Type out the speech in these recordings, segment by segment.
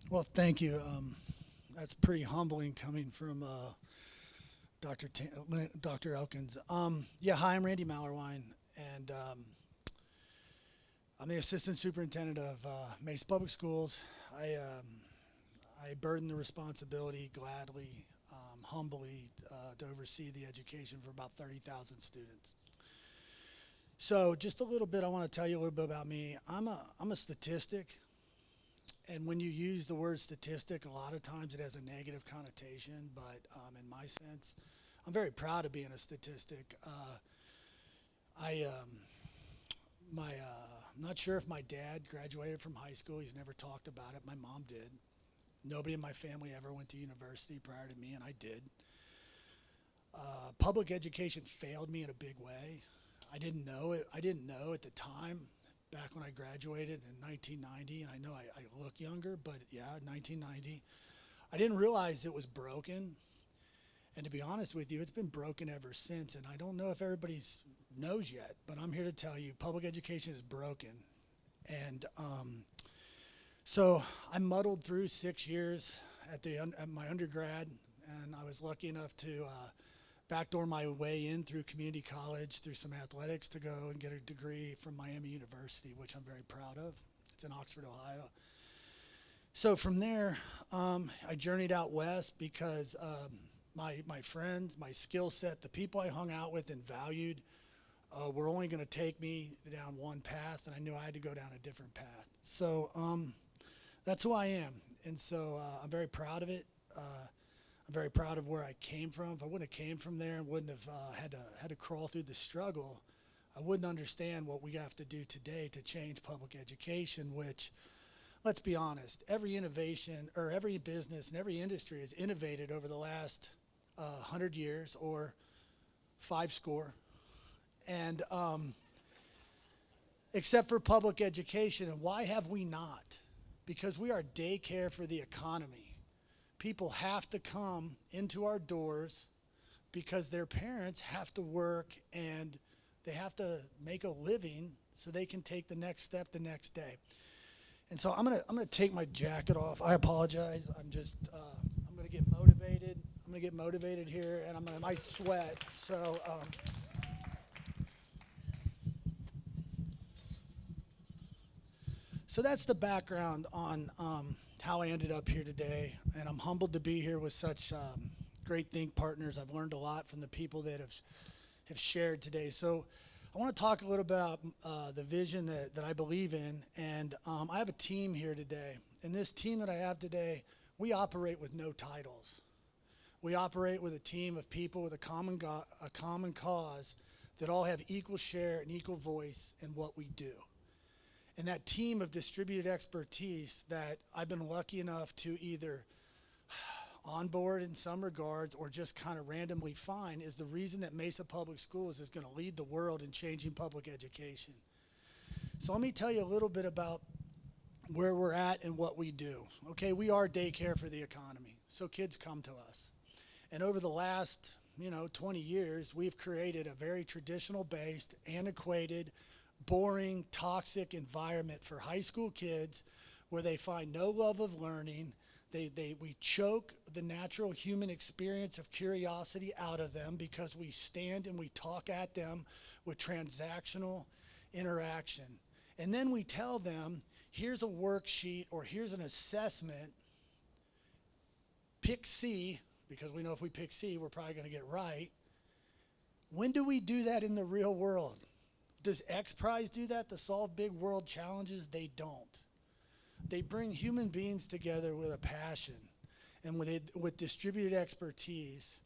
Well, thank you. That's pretty humbling coming from Dr. Elkins. Yeah, hi, I'm Randy Mahlerwein, and I'm the assistant superintendent of Mesa Public Schools. I burden the responsibility gladly, humbly, to oversee the education for about 30,000 students. So, just a little bit, I want to tell you a little bit about me. I'm a statistic. And when you use the word statistic, a lot of times it has a negative connotation, but in my sense, I'm very proud of being a statistic. I, I'm not sure if my dad graduated from high school. He's never talked about it. My mom did. Nobody in my family ever went to university prior to me, and I did. Public education failed me in a big way. I didn't know it. I didn't know at the time, back when I graduated in 1990, and I know I look younger, but yeah, 1990. I didn't realize it was broken, and to be honest with you, it's been broken ever since, and I don't know if everybody knows yet, but I'm here to tell you, public education is broken. And so I muddled through 6 years at my undergrad, and I was lucky enough to backdoor my way in through community college, through some athletics, to go and get a degree from Miami University, which I'm very proud of. It's in Oxford, Ohio. So from there, I journeyed out west because my friends, my skill set, the people I hung out with and valued were only going to take me down one path, and I knew I had to go down a different path. So that's who I am, and so I'm very proud of it. I'm very proud of where I came from. If I wouldn't have came from there and wouldn't have had to crawl through the struggle, I wouldn't understand what we have to do today to change public education, which, let's be honest, every innovation or every business and every industry has innovated over the last 100 years or five score. And except for public education. And why have we not? Because we are daycare for the economy. People have to come into our doors because their parents have to work and they have to make a living so they can take the next step the next day. And so I'm gonna take my jacket off. I apologize. I'm gonna get motivated. I'm gonna get motivated here, and I might sweat. So that's the background on how I ended up here today, and I'm humbled to be here with such great think partners. I've learned a lot from the people that have shared today. So I want to talk a little bit about the vision that I believe in, and I have a team here today. And this team that I have today, we operate with no titles. We operate with a team of people with a common cause that all have equal share and equal voice in what we do. And that team of distributed expertise that I've been lucky enough to either onboard in some regards or just kind of randomly find is the reason that Mesa Public Schools is going to lead the world in changing public education. So let me tell you a little bit about where we're at and what we do. Okay, we are daycare for the economy, so kids come to us. And over the last 20 years, we've created a very traditional-based, antiquated, boring, toxic environment for high school kids where they find no love of learning. We choke the natural human experience of curiosity out of them because we stand and we talk at them with transactional interaction. And then we tell them, here's a worksheet or here's an assessment. Pick C, because we know if we pick C, we're probably going to get right. When do we do that in the real world? Does X Prize do that to solve big world challenges? They don't. They bring human beings together with a passion and with distributed expertise,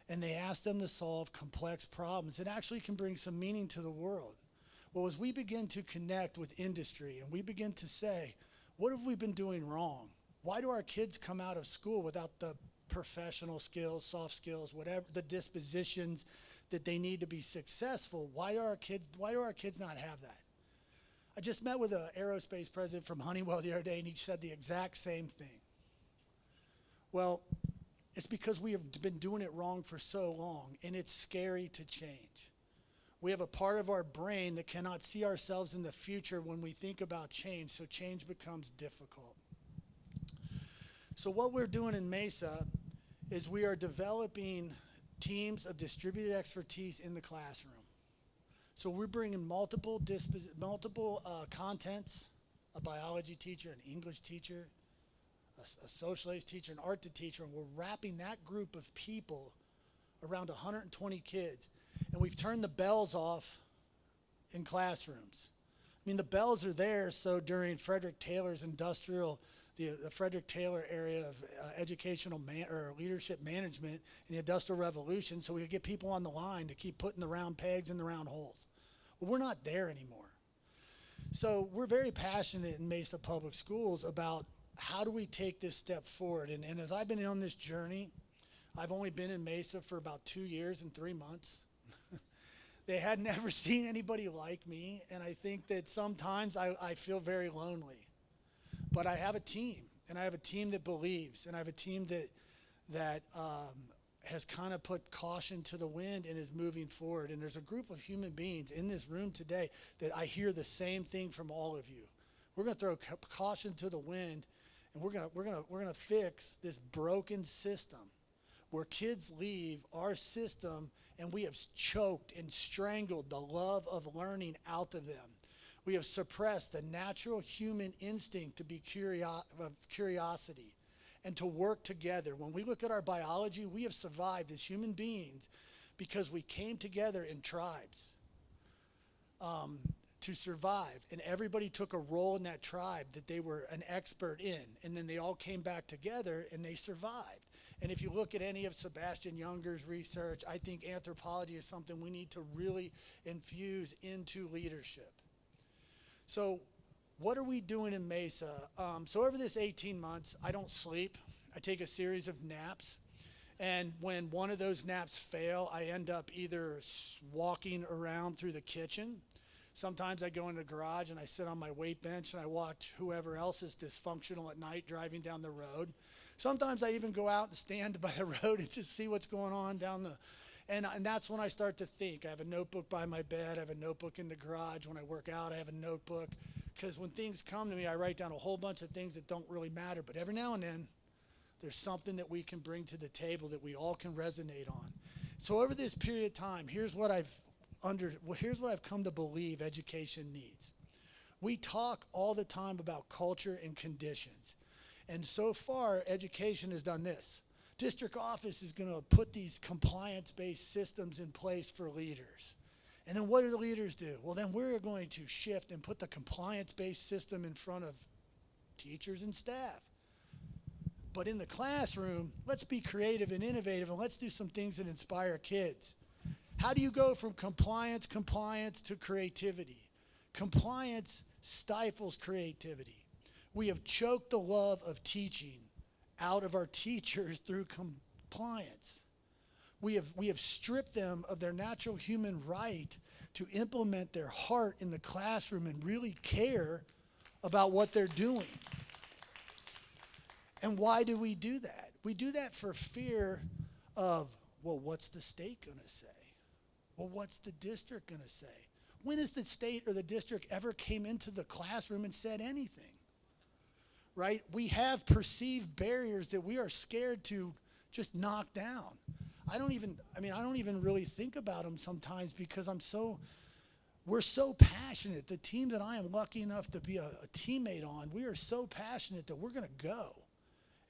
and they ask them to solve complex problems that actually can bring some meaning to the world. Well, as we begin to connect with industry and we begin to say, what have we been doing wrong? Why do our kids come out of school without the professional skills, soft skills, whatever, the dispositions that they need to be successful? Why do our kids not have that? I just met with an aerospace president from Honeywell the other day, and he said the exact same thing. Well, it's because we have been doing it wrong for so long, and it's scary to change. We have a part of our brain that cannot see ourselves in the future when we think about change, so change becomes difficult. So what we're doing in Mesa is we are developing teams of distributed expertise in the classroom. So we're bringing multiple contents, a biology teacher, an English teacher, a social studies teacher, an art teacher, and we're wrapping that group of people around 120 kids. And we've turned the bells off in classrooms. I mean, the bells are there so during Frederick Taylor's industrial, the Frederick Taylor area of educational or leadership management in the Industrial Revolution, so we could get people on the line to keep putting the round pegs in the round holes. Well, we're not there anymore. So we're very passionate in Mesa Public Schools about how do we take this step forward. And as I've been on this journey, I've only been in Mesa for about 2 years and 3 months. They had never seen anybody like me, and I think that sometimes I feel very lonely. But I have a team, and I have a team that believes, and I have a team that has kind of put caution to the wind and is moving forward. And there's a group of human beings in this room today that I hear the same thing from all of you. We're going to throw caution to the wind, and we're going to fix this broken system where kids leave our system, and we have choked and strangled the love of learning out of them. We have suppressed the natural human instinct to be curiosity and to work together. When we look at our biology, we have survived as human beings because we came together in tribes to survive. And everybody took a role in that tribe that they were an expert in. And then they all came back together and they survived. And if you look at any of Sebastian Junger's research, I think anthropology is something we need to really infuse into leadership. So what are we doing in Mesa? So over this 18 months, I don't sleep. I take a series of naps. And when one of those naps fail, I end up either walking around through the kitchen. Sometimes I go in the garage and I sit on my weight bench and I watch whoever else is dysfunctional at night driving down the road. Sometimes I even go out and stand by the road and just see what's going on down the... And that's when I start to think. I have a notebook by my bed. I have a notebook in the garage. When I work out, I have a notebook. Because when things come to me, I write down a whole bunch of things that don't really matter. But every now and then, there's something that we can bring to the table that we all can resonate on. So over this period of time, here's what I've come to believe education needs. We talk all the time about culture and conditions. And so far, education has done this. District office is going to put these compliance-based systems in place for leaders. And then what do the leaders do? Well, then we're going to shift and put the compliance-based system in front of teachers and staff. But in the classroom, let's be creative and innovative, and let's do some things that inspire kids. How do you go from compliance to creativity? Compliance stifles creativity. We have choked the love of teaching out of our teachers through compliance. We have stripped them of their natural human right to implement their heart in the classroom and really care about what they're doing. And why do we do that? We do that for fear of, well, what's the state going to say? Well, what's the district going to say? When has the state or the district ever came into the classroom and said anything? Right? We have perceived barriers that we are scared to just knock down. I don't even really think about them sometimes because we're so passionate. The team that I am lucky enough to be a teammate on, we are so passionate that we're going to go.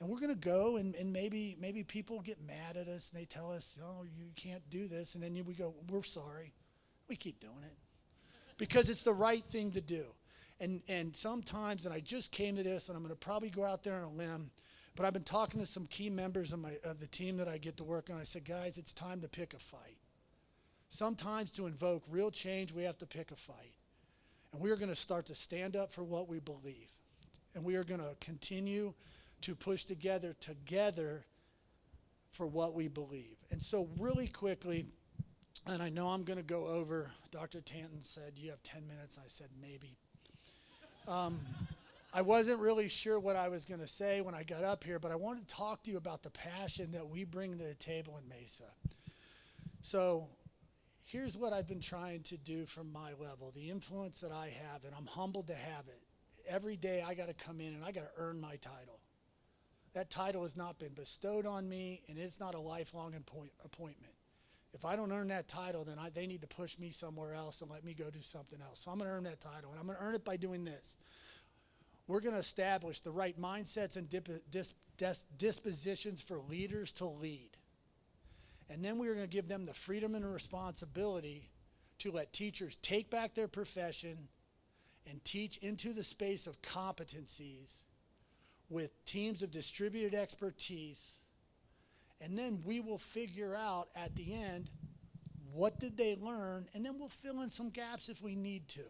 And we're going to go and maybe people get mad at us and they tell us, oh, you can't do this. And then we go, we're sorry. We keep doing it because it's the right thing to do. And sometimes, and I just came to this, and I'm going to probably go out there on a limb, but I've been talking to some key members of the team that I get to work on. I said, guys, it's time to pick a fight. Sometimes to invoke real change, we have to pick a fight. And we are going to start to stand up for what we believe. And we are going to continue to push together for what we believe. And so really quickly, and I know I'm going to go over, Dr. Tanton said, you have 10 minutes. I said, maybe. I wasn't really sure what I was going to say when I got up here, but I wanted to talk to you about the passion that we bring to the table in Mesa. So here's what I've been trying to do from my level, the influence that I have, and I'm humbled to have it. Every day I got to come in and I got to earn my title. That title has not been bestowed on me, and it's not a lifelong appointment. If I don't earn that title, then they need to push me somewhere else and let me go do something else. So I'm going to earn that title, and I'm going to earn it by doing this. We're going to establish the right mindsets and dispositions for leaders to lead. And then we're going to give them the freedom and responsibility to let teachers take back their profession and teach into the space of competencies with teams of distributed expertise. And then we will figure out at the end, what did they learn? And then we'll fill in some gaps if we need to.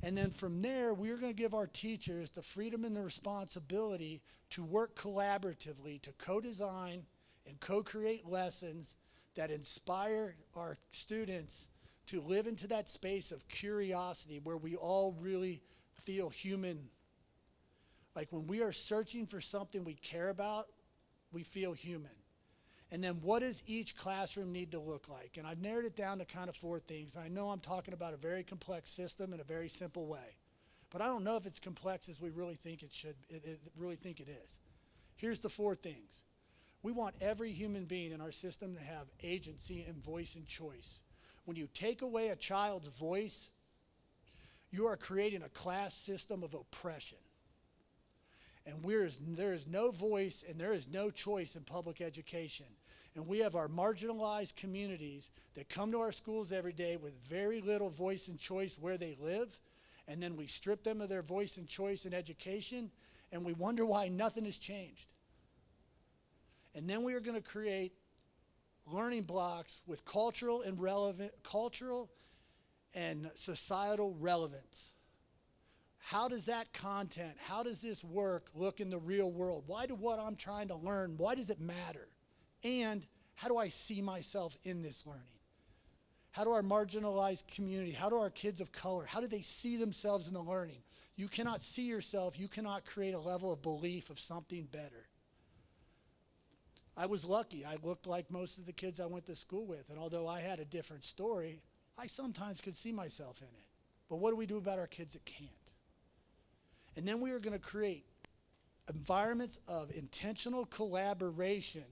And then from there, we're going to give our teachers the freedom and the responsibility to work collaboratively, to co-design and co-create lessons that inspire our students to live into that space of curiosity where we all really feel human. Like when we are searching for something we care about, we feel human. And then what does each classroom need to look like? And I've narrowed it down to kind of 4 things. I know I'm talking about a very complex system in a very simple way. But I don't know if it's complex as we really think it is. Here's the 4 things. We want every human being in our system to have agency and voice and choice. When you take away a child's voice, you are creating a class system of oppression. And there is no voice and there is no choice in public education. And we have our marginalized communities that come to our schools every day with very little voice and choice where they live. And then we strip them of their voice and choice in education, and we wonder why nothing has changed. And then we are going to create learning blocks with cultural and societal relevance. How does that content, how does this work look in the real world? Why do what I'm trying to learn, why does it matter? And how do I see myself in this learning? How do our marginalized community, how do our kids of color, how do they see themselves in the learning? You cannot see yourself, you cannot create a level of belief of something better. I was lucky. I looked like most of the kids I went to school with, and although I had a different story, I sometimes could see myself in it. But what do we do about our kids that can't? And then we are going to create environments of intentional collaboration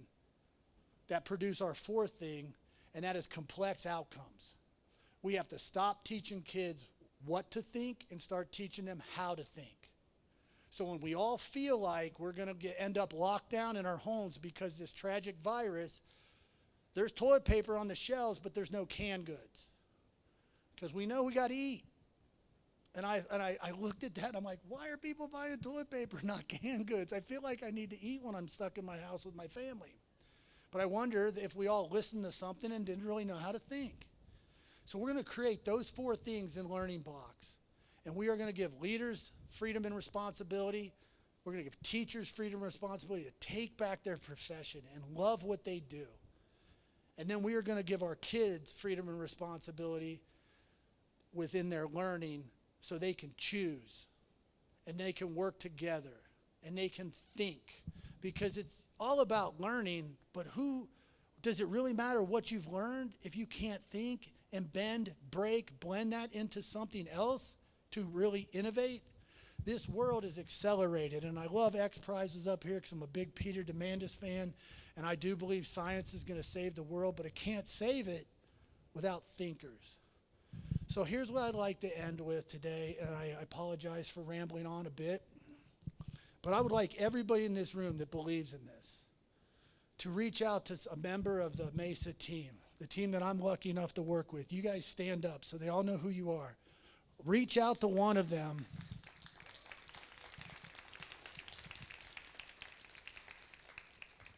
that produce our 4th thing, and that is complex outcomes. We have to stop teaching kids what to think and start teaching them how to think. So when we all feel like we're going to end up locked down in our homes because this tragic virus, there's toilet paper on the shelves, but there's no canned goods. Because we know we got to eat. And I looked at that, and I'm like, why are people buying toilet paper, not canned goods? I feel like I need to eat when I'm stuck in my house with my family. But I wonder if we all listened to something and didn't really know how to think. So we're going to create those 4 things in learning blocks. And we are going to give leaders freedom and responsibility. We're going to give teachers freedom and responsibility to take back their profession and love what they do. And then we are going to give our kids freedom and responsibility within their learning so they can choose and they can work together and they can think. Because it's all about learning, but does it really matter what you've learned if you can't think and bend, break, blend that into something else to really innovate? This world is accelerated, and I love X Prizes up here because I'm a big Peter Diamandis fan, and I do believe science is going to save the world, but it can't save it without thinkers. So here's what I'd like to end with today, and I apologize for rambling on a bit, but I would like everybody in this room that believes in this to reach out to a member of the Mesa team, the team that I'm lucky enough to work with. You guys stand up so they all know who you are. Reach out to one of them.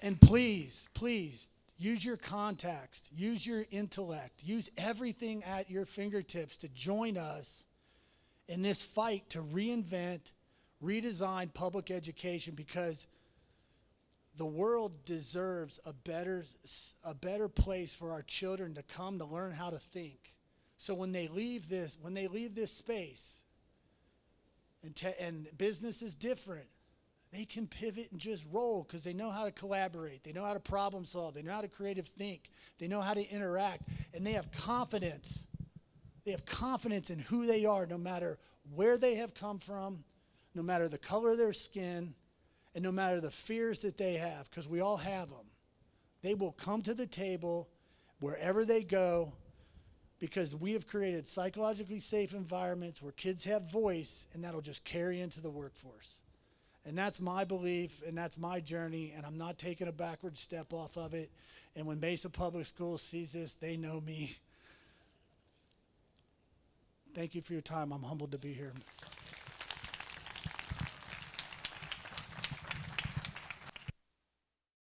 And please, please, use your context, use your intellect, use everything at your fingertips to join us in this fight to reinvent, redesign public education, because the world deserves a better place for our children to come to learn how to think. So when they leave this space, and business is different, they can pivot and just roll because they know how to collaborate. They know how to problem solve. They know how to creative think. They know how to interact. And they have confidence. They have confidence in who they are, no matter where they have come from, no matter the color of their skin. And no matter the fears that they have, because we all have them, they will come to the table wherever they go, because we have created psychologically safe environments where kids have voice, and that'll just carry into the workforce. And that's my belief, and that's my journey, and I'm not taking a backward step off of it. And when Mesa Public Schools sees this, they know me. Thank you for your time. I'm humbled to be here.